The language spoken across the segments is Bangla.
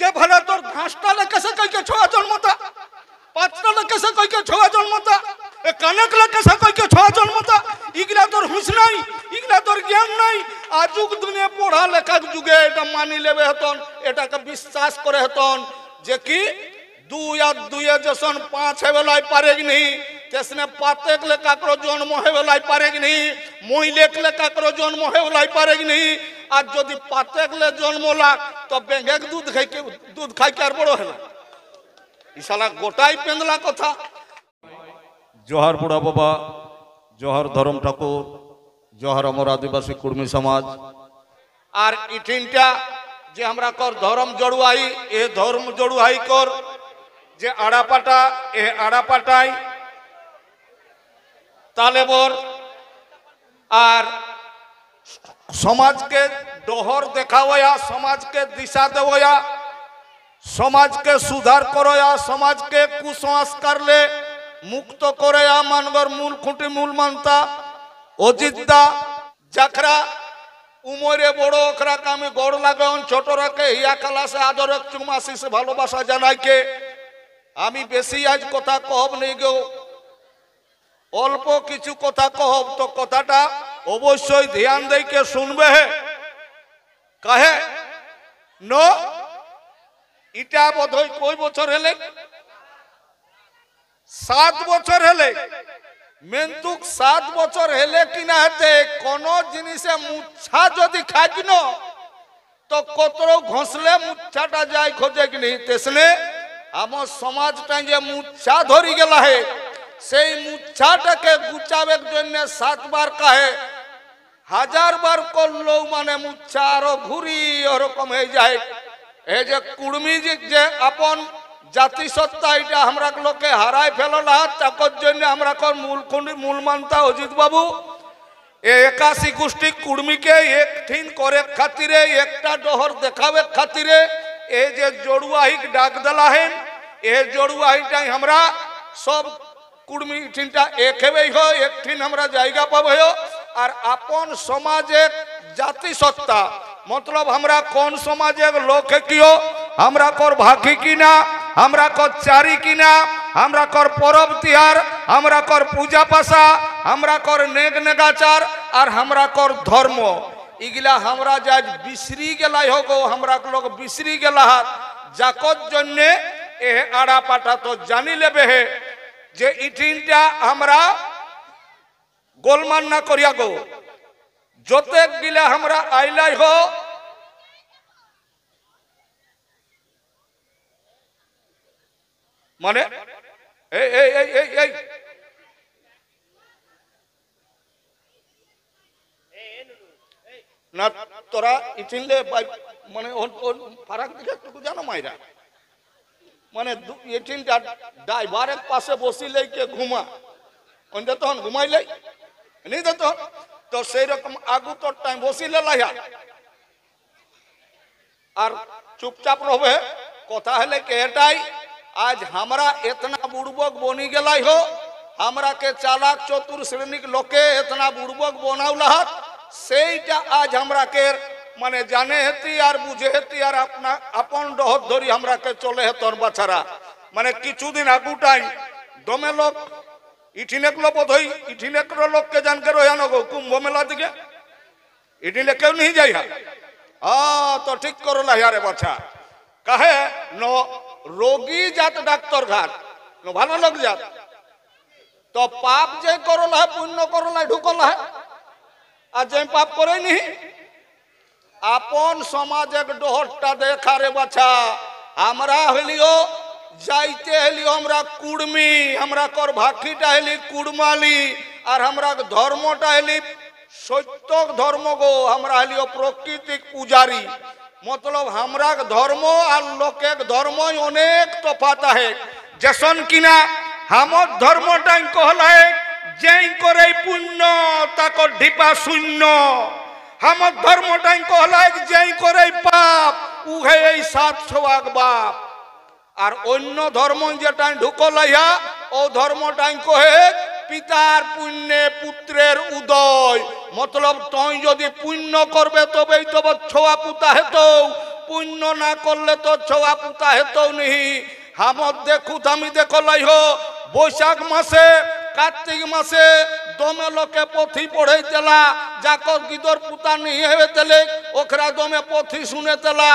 যে ভালো তোর ঘাসটা লেখেছে কইকে ছোয়া জন্মতা, পাঁচটা লেখেছে কইকে ছোয়া জন্মতা, কানেক লেখেছে কইকে ছোয়া জন্মতা। ইগলা তোর হুঁশ নাই, ইগলা তোর জ্ঞান নাই। আজুক দিনে পড়া লেখার যুগে এটা মানি লেবে হতন, এটাকে বিশ্বাস করে হতন যে কি 2 আর 2 যখন 5 হেবেলাই পারেগনি, তেসনে পাতেক লেখাকর জন্ম হেবেলাই পারেগনি, মহিলেক লেখাকর জন্ম হেবেলাই পারেগনি। আর যদি পাতেকলে জন্মলা তো বেঙ্গেক দুধ খাইকে আর বড় হলা। ইশালা গোটাই পেন্দলা কথা। জোহার বুড়া বাবা, জোহার ধরম ঠাকুর, জোহার আমার আদিবাসী কুর্মী সমাজ। আর ইঠিনটা যে আমরা কর ধর্ম জড়ুয়াই, এ ধর্ম জড়ুয়াই কর যে আড়াপাটা, এ আড়াপাটাই তালেবর আর সমাজকে ডহর দেখাওয়া, সমাজকে দিশা দেওয়া, সমাজকে সুধার করা, সমাজকে কুসংস্কারলে মুক্ত করে মানবর মূল খুঁটি মূল মানতা অজিতদা যাকরা উমরে বড় ওখরাকে আমি গড় লাগান, ছোটরাকে হিয়া কালাসে আদর চুমাশিস ভালোবাসা জানাইকে। আমি বেশি আজ কথা কহব নেই গো, অল্প কিছু কথা কহব। তো কথাটা অবশ্যই ধ্যান দেইকে শুনবে। কাহে ন ইটা বোধহয় কই বছর হেলে 7 বছর হেলে, মেন্তুক 7 বছর হেলে কিনা হেতে কোন জিনিসে মুচ্ছা যদি খাইন তো কতর ঘষলে মুচ্ছাটা যায় খোঁজে কিনি। তেসনে আমার সমাজটা যে মুচ্ছা ধরি গেলা হে, সেই মুচ্ছাটাকে গুচাবের জন্য 7 বার কাহে, 1000 বার করলেও মানে মুচ্ছা আরো ঘুরি ওরকম হয়ে যায়। এই যে কুর্মী যে আপন জাতিসত্তা, এটা আমরা লোকে হারাই ফেললা, তাকর জন্য আমরা মূল খুঁটি মূল মানতা অজিত বাবু 81 গোষ্ঠী কুর্মীকে একঠিন করে খাতিরে, একটা ডহর দেখাবে খাতিরে এই যে জড়ুয়াহিক ডাক দেলা হেন, এই জড়ুয়াহিটাই আমরা সব কুর্মী ঠিনটা এক হেবেই হয়, একঠিন আমরা জায়গা পাবে। আর আপন সমাজের জাতিসত্তা মতলব আমরা কোন সমাজের লোক কিও, আমরা কর ভাগি কিনা, আমরা কর চারি কিনা, আমরা কর পরব তিহার, আমরা কর পূজা পাশা, আমরা কর নেগ নেগাচার, আর আমরা কর ধর্ম। ইগলা আমরা যা বিসরি গেলাই হোক, আমরা লোক বিসরি গেলা হাত যাকর জন্য এ আড়া পাটা তো জানি লেবে হে যে ইঠিনটা আমরা গোলমান না করিয়া গো। যতেক গিলা আমরা আইলাই হো মানে এই এই এই এই এই না তোরা ইঠিনলে মানে ফারাক দিকে একটু জানো মাইরা, মানে ইঠিনটা ড্রাইভারের পাশে বসিলে কে ঘুমা অন্য তখন ঘুমাইলে নেই তখন তো সেই রকম আগু তোর টাইম বসিলে লাইয়া আর চুপচাপ রবে। কথা হলে কে এটাই आज हमरा इतना बुड़बक बनी गलाई हो, हमरा के चालाक चतुर श्रेणी लोके इतना बुड़बक बनाउला सेटा आज हमरा के माने जाने हेती और बुझे हेती और अपना अपन डहर धरी हमरा के चले हेतन बाछारा। माने किछु दिन आगु टाइम दमे लोग इठिनेकलो बोधई इठिनेकरो लोग के जान के रोया नो कुंभ मेला दिके इठिने क्यों नहीं जाई हाँ तो ठीक करो ला यारे बाछा कहे नो रोगी जात डाक्तर घाट नो भालो लोग जात तो पाप जे करला है पुण्य करला ढुकला है आज जे पाप करे नहीं अपन समाज एक डोहरटा देखा रे बाछा हमरा हलियो जाइते हलियो हमरा कुड़मी हमरा कर भाखीटा हली कुड़माली और हमरा धर्मटा हली सत्यक धर्म गो हमरा हलियो प्राकृतिक पुजारी मतलब हमरा धर्म और लोकेक धर्म अनेक तफात है जसन किना हमर धर्मटा कहला है जै करे पुण्य ताको ढिपा शून्य हमर धर्मटा कहला है जै करे पाप उहे 700 बाप और अन्य धर्म जेटा ढुकलाइया ओ धर्मटा कहे पितार पुण्य पुत्रेर उदय मतलब तई यदि पुण्य करबे तबे तब छोआ पुता हेतो পুণ্য না করলে তো ছোয়া পুতা হেতো নিহি। হামদ দেখুত আমি দেখলাই হো বৈশাখ মাসে কার্তিক মাসে দমে লোকে পথি পড়ে তেলা যাকর গিদর পুতা নিয়ে হেবে তেলে ওখরা দমে পথি শুনে তেলা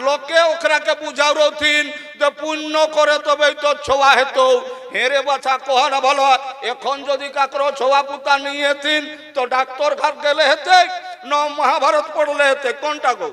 লোকে ওখরাকে বুঝাও রথিন যে পুণ্য করে তবেই তো ছোয়া হেতো। হেরে বাছা কোহানা ভালো এখন যদি কাকর ছোয়া পুতা নিয়ে তিন তো ডাক্তার ঘাট গেলে হেতে ন মহাভারত পড়লে হেতে কোনটা গো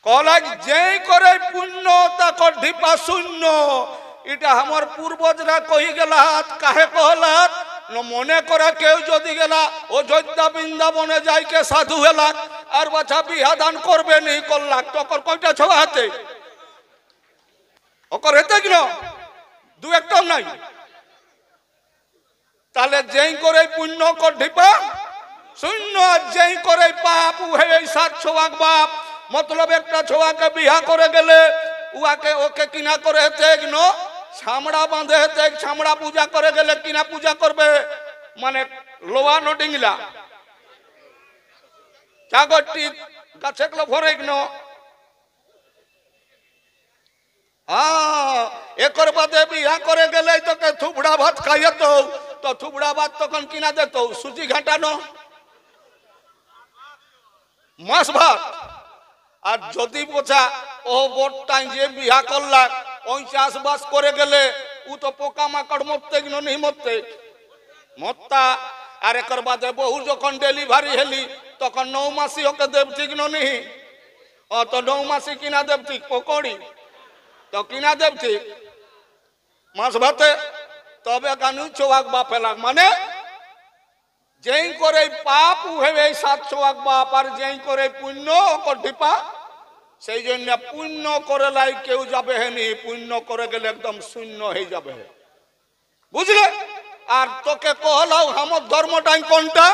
কলাক যেই করে পুণ্য তাকর ঢিপা শূন্য। এটা আমার পূর্বজরা কহি গেলাত কাহে কহলাত মনে করে কেউ যদি গেলা অযোধ্যা বৃন্দাবনে যাইকে সাধু হেলা আর বাছা বিহা দান করবে নি করলাক তখন কয়টা ছোয়া হাতে ওকর হেতে কিন দু একটাও নাই। তাহলে যেই করে পুণ্য কর ঢিপা শূন্য যেই করে পাপ উহে সাত ছোয়াক বাপ মতলব একটা ছোয়াকে বিহা করে গেলে উহাকে ওকে কিনা করে হেতে কিন ছামড়া বাঁধে হেতে ছামড়া পূজা করে গেলে কিনা পূজা করবে মানে লোয়া নডিংলা চাগরটি গাছে ভরে কিন একর বাদে বিহা করে গেলে তোকে থুবড়া ভাত খাইয়ে তো থুবড়া ভাত তখন কিনা দিত সুজি ঘাটানো মাছ ভাত। আর যদি বোঝা ও বোরটাই যে বিহা করলাক ওই চাষবাস করে গেলে ও তো পোকা মাকড় মরতে কিনো নেই মরতে মরতা। আর একর বাদে বহু যখন ডেলিভারি হেলি তখন 9 মাসি ওকে দেবতি কিনো নেই ও তো 9 মাসি কিনা দেবতি পকড়ি তো কিনা দেবতি মাছ ভাতে তবে কানু ছোয়াক বাপ এলাক মানে যেই করে পাপ উহে সাত ছোয়াক বাপ আর যেই করে পুণ্য ওকর ঢিপা। সেই জন্য পুণ্য করে লাই কেউ যাবে হেনি পুণ্য করে গেলে একদম শূন্য হয়ে যাবে বুঝলে। আর তোকে কহলাও হামর ধর্মটাই কোনটা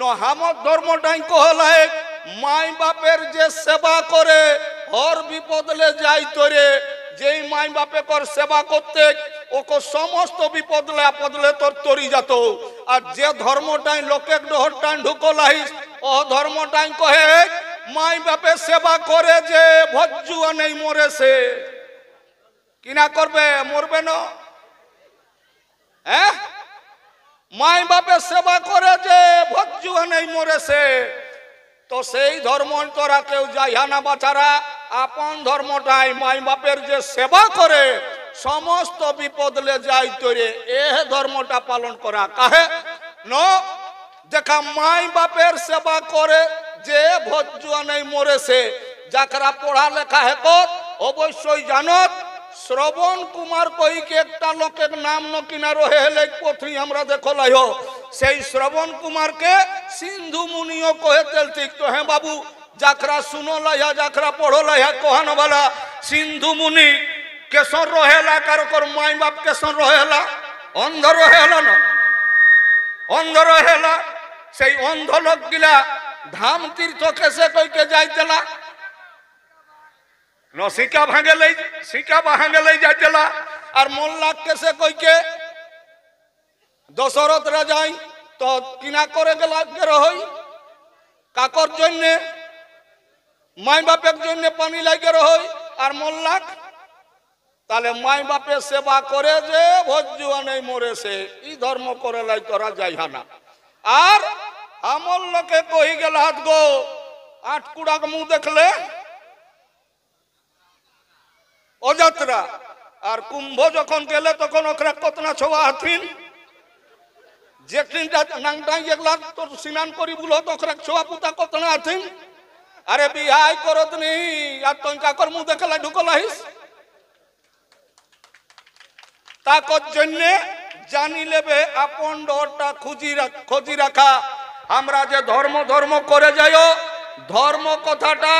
ন হামর ধর্মটাই কহলাই মাই বাপের যে সেবা করে হর বিপদলে যাই তোরে যেই মাই বাপে কর সেবা করতে ওকে সমস্ত বিপদলে আপদলে তোর তরি যেত। আর যে ধর্মটাই লোকে ডহরটাই ঢুকলাইস ও ধর্মটাই কহে মাই বাপে সেবা করে যে ভজ্জুয়া নেই মরে সে কিনা করবে মরবে না। হ্যাঁ মাই বাপে সেবা করে যে ভজ্জুয়া নেই মরে সে তো সেই ধর্ম তোরা কেউ যাইয়া না বাছারা আপন ধর্মটাই মাই বাপের যে সেবা করে সমস্ত বিপদলে যাই তোরে এ ধর্মটা পালন করা কাহে ন দেখা মাই বাপের সেবা করে যে ভজ্জুয়া নেই মরেছে যাকরা পড়া লেখা হেকত অবশ্যই জানত শ্রবণ কুমার কইকে একটা লোকের নাম ন কিনা রহে হেলে পথি আমরা দেখলাই হো সেই শ্রবণ কুমারকে সিন্ধু মুনিও কহে তেল ঠিক তো হ্যাঁ বাবু যাকরা শুনো লাইয়া যাকরা পড়ো লাইয়া কহানো বালা সিন্ধু মুনি কেশর রহেলা কারকর মাই বাপ কেশর রহেলা অন্ধ রহেলা না অন্ধ রহেলা সেই অন্ধ লোক গিলা ধাম তীর্থ কেসে কইকে যাইতেলা ন শিকা ভাঙেলেই যাইতেলা আর মোল্লা কেসে কইকে দশরথ রাজাই তো কিনা করে গেলা রহই কাকর জন্য মাই বাপের জন্য পানি লাগে রহই আর মোল্লাক তাহলে মাই বাপে সেবা করে যে ভজ্জুয়া নেই মরেছে ই ধর্ম করে লাই তোরা যাইহা না। আর আমল লোকে কহি গেল হাত গো আটকুড়াক মুখ দেখলে অযাত্রা আর কুম্ভ যখন গেলে তখন ওখানে কতনা ছোয়া হাতিন যে তিনটা নাংটাই যেগুলা তোর স্নান করি বলো তো ওখানে ছোয়া পুতা কতনা হাতিন আরে বিহাই করত নি আর তুই কাকর মুখ দেখলে ঢুকলাইস তাকর জন্য জানি লেবে আপন ডরটা খুঁজি রাখা। আমরা যে ধর্ম ধর্ম করে যাই ধর্ম কথাটা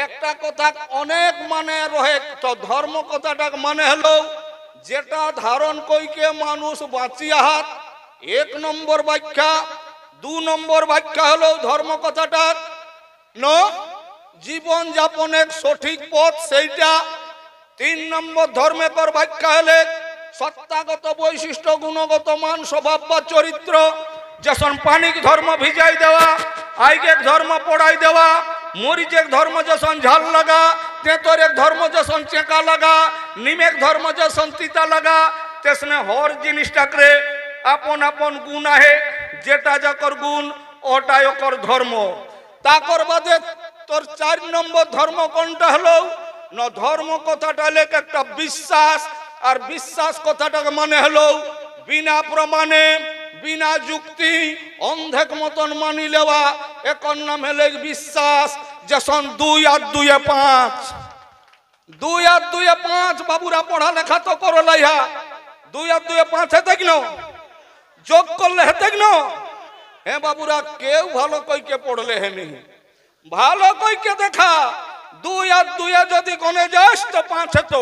একটা কথা অনেক মানে রহে তো ধর্ম কথাটা মানে হলো যেটা ধারণ কইকে মানুষ বাঁচিয়া হাত 1 নম্বর ব্যাখ্যা। 2 নম্বর ব্যাখ্যা হলো ধর্ম কথাটা ন জীবন যাপনের সঠিক পথ সেইটা। 3 নম্বর ধর্মের পর ব্যাখ্যা হলে সত্তাগত বৈশিষ্ট্য গুণগত মান স্বভাব বা চরিত্র যেসন পানিক ধর্ম ভিজাই দেওয়া আইগেক ধর্ম পড়াই দেওয়া মরিচের ধর্ম যখন ঝাল লাগা, তেঁতরের ধর্ম যখন চেঁকা লাগা, নিমের ধর্ম যখন তিতা লাগা, তেসনে হর জিনিসটাকে আপন আপন গুণ আহে, যেটা যকর গুণ ওটাই ওকর ধর্ম। তাকর বাদে তোর 4 নম্বর ধর্ম কোনটা হলো না, ধর্ম কথাটা লেখ একটা বিশ্বাস, আর বিশ্বাস কথাটাকে মানে হলো বিনা প্রমাণে বিনা যুক্তি অন্ধেক মতন মানি লেওয়া, একর নাম হলে বিশ্বাস। যখন 2 আর 2 5, 2 আর 2 5 বাবুরা পড়ালেখা তো করো লাইহা, 2 আর 2 5 হেতে কিন যোগ করলে হেতে কিন। হ্যাঁ বাবুরা, কেউ ভালো কইকে পড়লে হেনি, ভালো কইকে দেখা 2 আর 2 যদি গনে যাস তো 5 হেতো,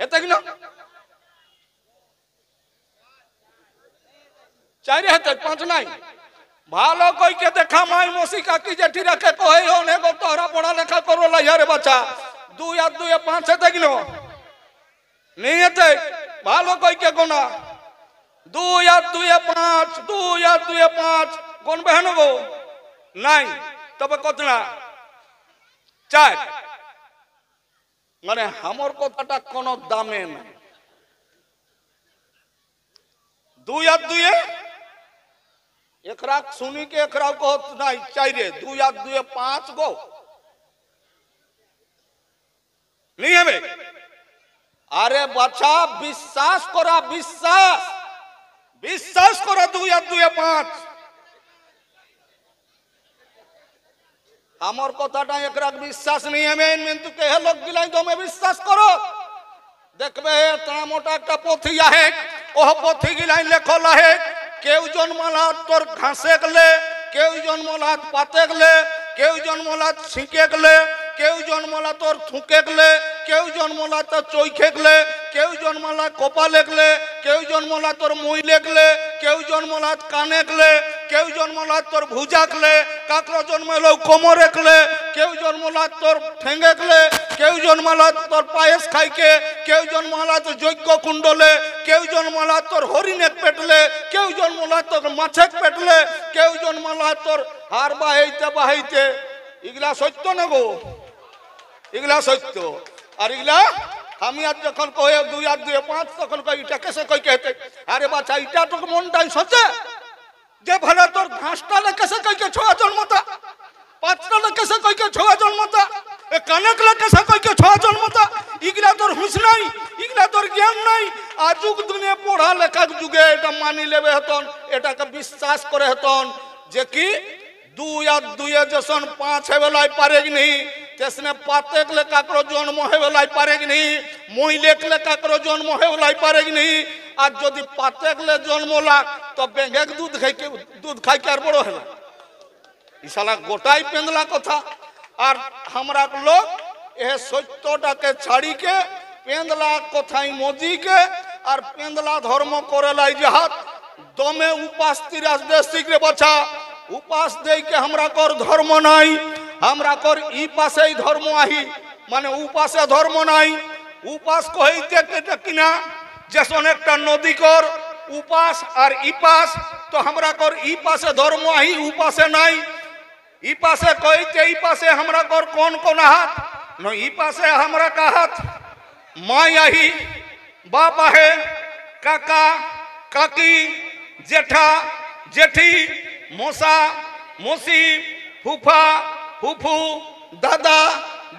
হেতে কিন 4 হেতে 5 নাই। ভালো কইকে দেখা মাই মসি কাকি জেঠি রাখে কহে অনেক তোরা পড়ালেখা করো লাইয়া রে বাচ্চা, 2 আর 2 5 হেতে কিন নেই হেতে, ভালো কইকে গোনা 2 আর 2 5, 2 আর 2 5 গনবে হেন গো নাই, তবে কত না 4, মানে আমার কথাটা কোনো দামে নাই। 2 আর 2 एकरा सुनी के एकरा को नहीं चाहिए, 2 আর 2 5 गो नहीं है। अरे बच्चा विश्वास करा, विश्वास विश्वास करा 2 আর 2 5 আমার কথাটা একরা বিশ্বাস नहीं है। मैं तू के लोग गिलाई तो मैं विश्वास करो, देखबे इतना मोटा একটা পথি আছে, ও পথি গিলাই লেখলা है, কেউ জন্মলা তোর ঘাসে গেলে, কেউ জন্মলা পাতে গেলে, কেউ জন্মলা ছিঁকে গেলে, কেউ জন্মলা তোর থুকে গেলে, কেউ জন্মলা তোর চৈখে গেলে, কেউ জন্মলা কপালে গেলে, কেউ জন্মলা তোর মুইলে গেলে, কেউ জন্মলা কানে গেলে, কেউ জন্মলা তোর ভুজা গেলে, কাকড়ো জন্মালো কোমরে গেলে, কেউ জন্মলা তোর ঠেঙ্গে গেলে, কেউ জন্মালা তোর পায়েস খাইকে, কেউ জন্মালা তোর যজ্ঞ কুণ্ডলে, কেউ জন্মালা তোর হরিণের পেটলে, কেউ জন্মালা তোর মাছের পেটলে, কেউ জন্মালা তোর হার বাহাইতে বাহাইতে। এগুলা সত্য না গো, এগুলা সত্য। আর এগুলা আমি আর যখন কয়ে 2 আর 2 5 তখন কই এটা কেসে কই কইতে, আরে বাচ্চা এটা তো মনটাই সচে যে ভালো তোর ঘাসটালে কেসে কই কে ছোয়া জন্মতা, পাঁচটালে কেসে কই কে ছোয়া জন্মতা, এ কানেকলে কেসে কই কে ছোয়া জন্মতা। এগুলা তোর হুঁশ নাই, এগুলা তোর জ্ঞান নাই। আজুক দুনিয়া পড়া লেখার যুগে এটা মানি লেবে হতন, এটাকে বিশ্বাস করে হতন যে কি 2 আর 2 যখন 5 হেবেলাই পারে কি नहीं, তেসনে পাতে গলে কাকরো জন্ম হেবেলাই পারে কি नहीं, মহিলে গলে কাকরো জন্ম হেবেলাই পারে কি नहीं। আর যদি পাতে গলে জন্মলা তো বেঙ্গেক দুধ খাই আর বড় হলো, ই শালা গোটাই পেন্দলা কথা। আর हमरा লোক এ সত্যটাকে ছাড়ি কে পেন্দলা কথাই মজি কে আর পেন্দলা ধর্ম করে লাই জাহাত দমে উপাস 30 দেশিক রে বাছা। उपास दे के हमरा कर धर्म नाई, हमरा कर ई पासे धर्म आही, माने उपासे धर्म नाई। उपास कहिते के किना जैसन एक नदी कर उपास और ई पास, तो हमरा कर ई पासे धर्म आही, उपासे नाई। ई पासे कहिते ई पासे हमरा कर कौन कौन हाथ न, ई पासे हमरा का हाथ माई आही, बाप आहे, काका काकी, जेठा जेठी, मोसा मोसी, फुफा फुफू, दादा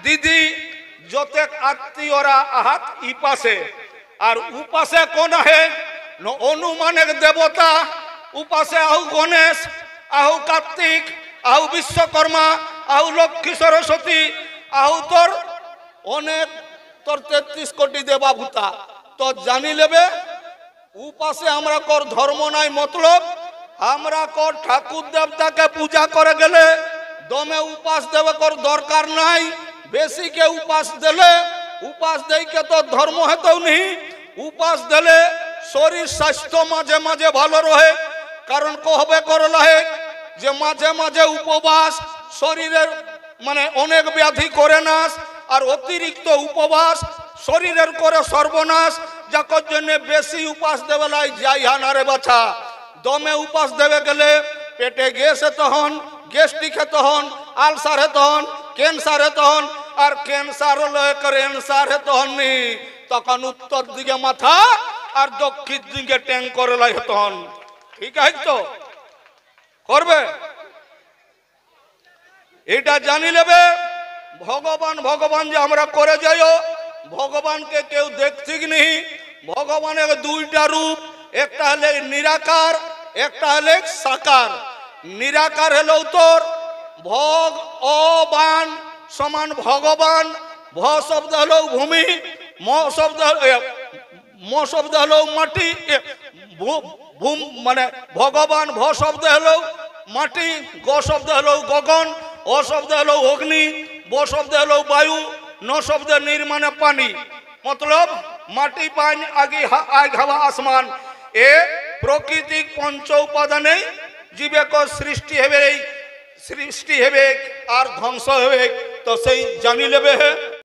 दीदी, जोतेक आत्मीयरा आहात ई पासे। और उपासे कौन है न अनुमानिक देवता, उपासे आहु गणेश, आहु कार्तिक, आहु विश्वकर्मा, आहु लक्ष्मी सरस्वती, आहु तोर अनेक तोर 33 कोटी देवभूता। तो जानी लेबे उपासे हमरा कर धर्म नाई, मतलब हमरा कर ठाकुर देवता के पूजा करे गेले दमे उपास देवे कर दरकार नाई। बेसी के उपास देले, उपास दे के तो धर्म है तो नहीं, उपास देले शरीर स्वास्थ्य माझे माझे भालो रहे। कारण कहबे करला है जे माझे माझे उपवास शरीरेर माने अनेक व्याधि करे नाश, और अतिरिक्त उपवास शरीरेर करे सर्वनाश। जाकर जन्य बेसी उपास देवेलाई जाई हाना रे बाछा। दमे उपास देवे गेले पेटे गैस तहन, गैस्ट्रिक तहन, আলসার হে তখন ক্যান্সার হে তখন আর ক্যান্সার হলো ক্যান্সার হে তখন নি তখন উত্তর দিকে মাথা আর দক্ষিণ দিকে ট্যাং করে লাই তখন ঠিক আছে তো করবে এটা জানি নেবে ভগবান ভগবান যে আমরা করে যাইও ভগবানকে কেউ দেখছি নি ভগবানের দুইটা রূপ একটা হলে নিরাকার একটা হলে সাকার নিরাকার হলো তোর ভগবান সমান ভগবান ভ শব্দ হলো ভূমি ম শব্দ হলো মাটি মানে ভগবান ভ শব্দ হলো মাটি গ শব্দ হলো গগন অ শব্দ হলো অগ্নি ব শব্দ হলো বায়ু ন শব্দ নীর মানে পানি মতলব মাটি পানি আগে আগ হাওয়া আসমান এ প্রাকৃতিক পঞ্চ উপাদানে জীবেক সৃষ্টি হবে আর ধ্বংস হবে তো সেই জানি লেবে